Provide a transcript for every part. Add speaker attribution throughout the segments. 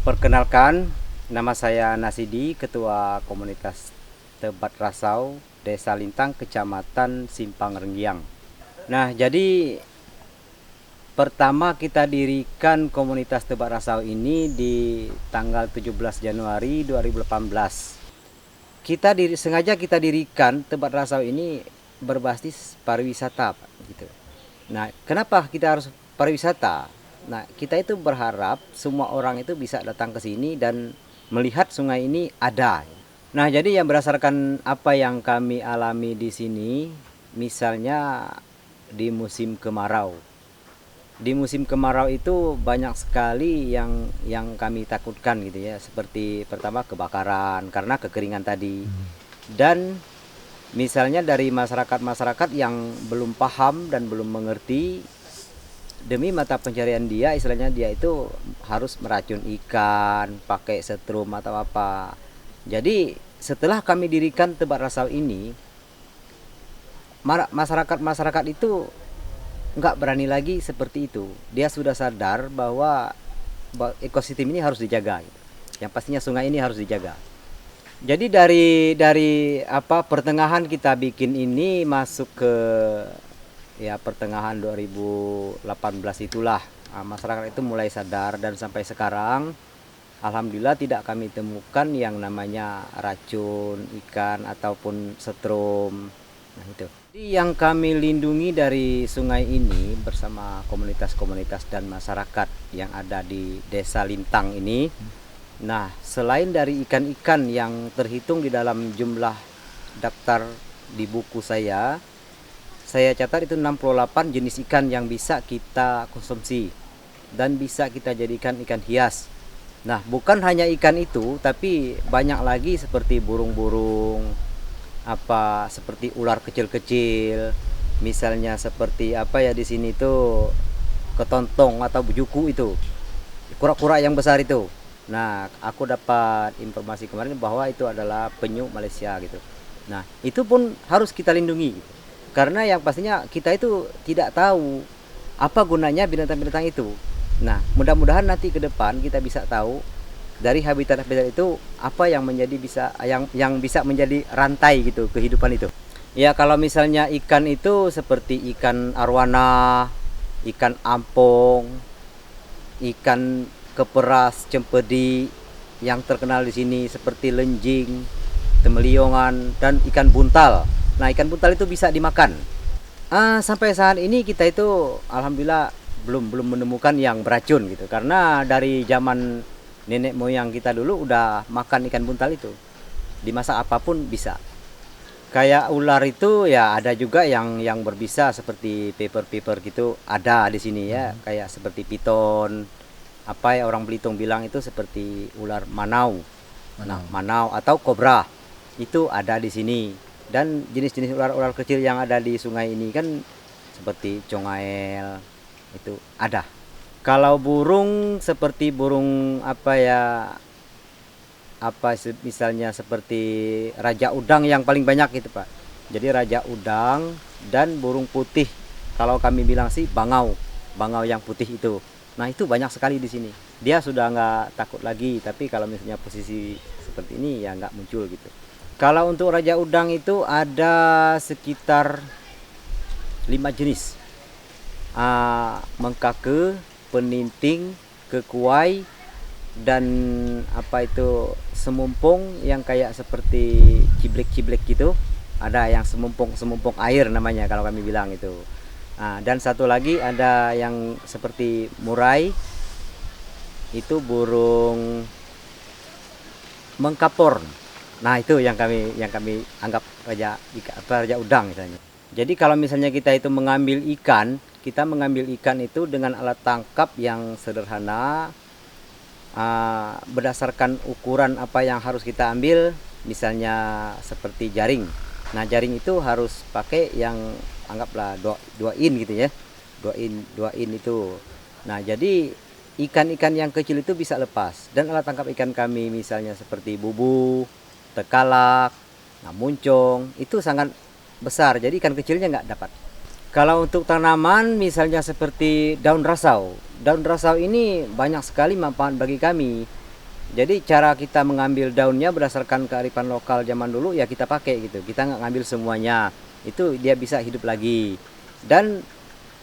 Speaker 1: Perkenalkan, nama saya Nasidi, Ketua Komunitas Tebat Rasau, Desa Lintang, Kecamatan Simpang Renggiang. Nah, jadi pertama kita dirikan komunitas Tebat Rasau ini di tanggal 17 Januari 2018. Sengaja kita dirikan Tebat Rasau ini berbasis pariwisata, Pak, gitu. Nah, kenapa kita harus pariwisata? Nah, kita itu berharap semua orang itu bisa datang ke sini dan melihat sungai ini ada. Nah, jadi yang berdasarkan apa yang kami alami di sini, misalnya di musim kemarau. Di musim kemarau itu banyak sekali yang kami takutkan gitu ya, seperti pertama kebakaran karena kekeringan tadi. Dan misalnya dari masyarakat-masyarakat yang belum paham dan belum mengerti, demi mata pencarian dia, istilahnya dia itu harus meracun ikan pakai setrum atau apa. Jadi setelah kami dirikan Tebat Rasau ini, masyarakat itu nggak berani lagi seperti itu. Dia sudah sadar bahwa ekosistem ini harus dijaga, yang pastinya sungai ini harus dijaga. Jadi dari apa pertengahan kita bikin ini masuk ke ya pertengahan 2018 itulah, masyarakat itu mulai sadar, dan sampai sekarang alhamdulillah tidak kami temukan yang namanya racun ikan ataupun setrum. Nah, itu. Jadi yang kami lindungi dari sungai ini bersama komunitas-komunitas dan masyarakat yang ada di Desa Lintang ini. Nah, selain dari ikan-ikan yang terhitung di dalam jumlah daftar di buku saya catat itu 68 jenis ikan yang bisa kita konsumsi dan bisa kita jadikan ikan hias. Nah, bukan hanya ikan itu, tapi banyak lagi seperti burung-burung, seperti ular kecil-kecil, misalnya seperti di sini tuh ketontong atau bujuku, itu kura-kura yang besar itu. Nah, aku dapat informasi kemarin bahwa itu adalah penyu Malaysia gitu. Nah, itu pun harus kita lindungi gitu. Karena yang pastinya kita itu tidak tahu apa gunanya binatang-binatang itu. Nah, mudah-mudahan nanti ke depan kita bisa tahu dari habitat-habitat itu apa yang menjadi yang bisa menjadi rantai gitu kehidupan itu. Ya, kalau misalnya ikan itu seperti ikan arwana, ikan ampong, ikan keperas, cempedi yang terkenal di sini seperti lenjing, temeliongan, dan ikan buntal. Nah, ikan buntal itu bisa dimakan. Sampai saat ini kita itu alhamdulillah belum menemukan yang beracun gitu, karena dari zaman nenek moyang kita dulu udah makan ikan buntal itu, dimasak apapun bisa. Kayak ular itu ya ada juga yang berbisa seperti paper gitu, ada di sini ya, kayak seperti piton, orang Belitung bilang itu seperti ular manau. Nah, manau atau kobra itu ada di sini. Dan jenis-jenis ular-ular kecil yang ada di sungai ini kan seperti congael itu ada. Kalau burung seperti burung misalnya seperti raja udang yang paling banyak itu, Pak. Jadi raja udang dan burung putih, kalau kami bilang sih bangau yang putih itu. Nah, itu banyak sekali di sini. Dia sudah nggak takut lagi, tapi kalau misalnya posisi seperti ini ya nggak muncul gitu. Kalau untuk raja udang itu ada sekitar 5 jenis. Mengkake, peninting, kekuai, dan semumpung yang kayak seperti ciblek gitu. Ada yang semumpung air namanya kalau kami bilang itu. Dan satu lagi ada yang seperti murai, itu burung mengkapor. Nah, itu yang kami anggap raja udang misalnya. Jadi kalau misalnya kita itu mengambil ikan itu dengan alat tangkap yang sederhana, berdasarkan ukuran apa yang harus kita ambil, misalnya seperti jaring. Nah, jaring itu harus pakai yang anggaplah 2 in gitu ya. 2 in itu. Nah, jadi ikan-ikan yang kecil itu bisa lepas, dan alat tangkap ikan kami misalnya seperti bubu, tekalak, muncung, itu sangat besar, jadi ikan kecilnya nggak dapat. Kalau untuk tanaman misalnya seperti daun rasau ini banyak sekali manfaat bagi kami. Jadi cara kita mengambil daunnya berdasarkan kearifan lokal zaman dulu ya kita pakai gitu. Kita nggak ngambil semuanya. Itu dia bisa hidup lagi. Dan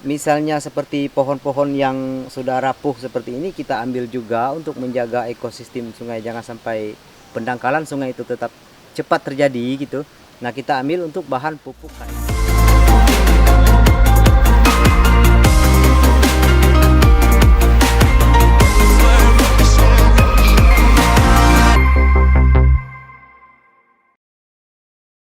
Speaker 1: misalnya seperti pohon-pohon yang sudah rapuh seperti ini kita ambil juga untuk menjaga ekosistem sungai, jangan sampai pendangkalan sungai itu tetap cepat terjadi gitu. Nah, kita ambil untuk bahan pupuk.